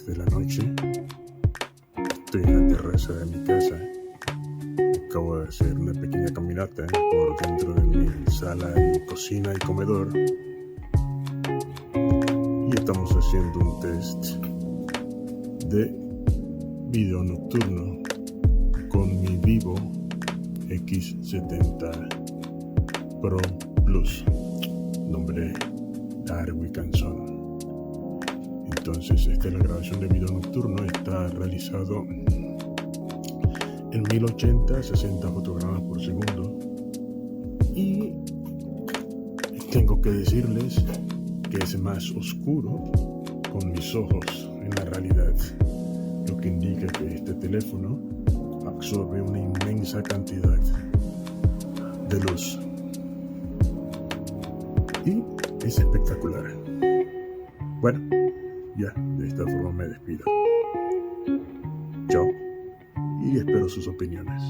10 de la noche. Estoy en la terraza de mi casa. Acabo de hacer una pequeña caminata por dentro de mi sala y cocina y comedor. Y estamos haciendo un test de video nocturno con mi Vivo X70 Pro Plus. Nombre Darwi Canzón. Entonces, esta es la grabación de video nocturno. Está realizado en 1080, 60 fotogramas por segundo. Y tengo que decirles que es más oscuro con mis ojos en la realidad, lo que indica que este teléfono absorbe una inmensa cantidad de luz. Y es espectacular. Bueno, ya, de esta forma me despido. Chao, y espero sus opiniones.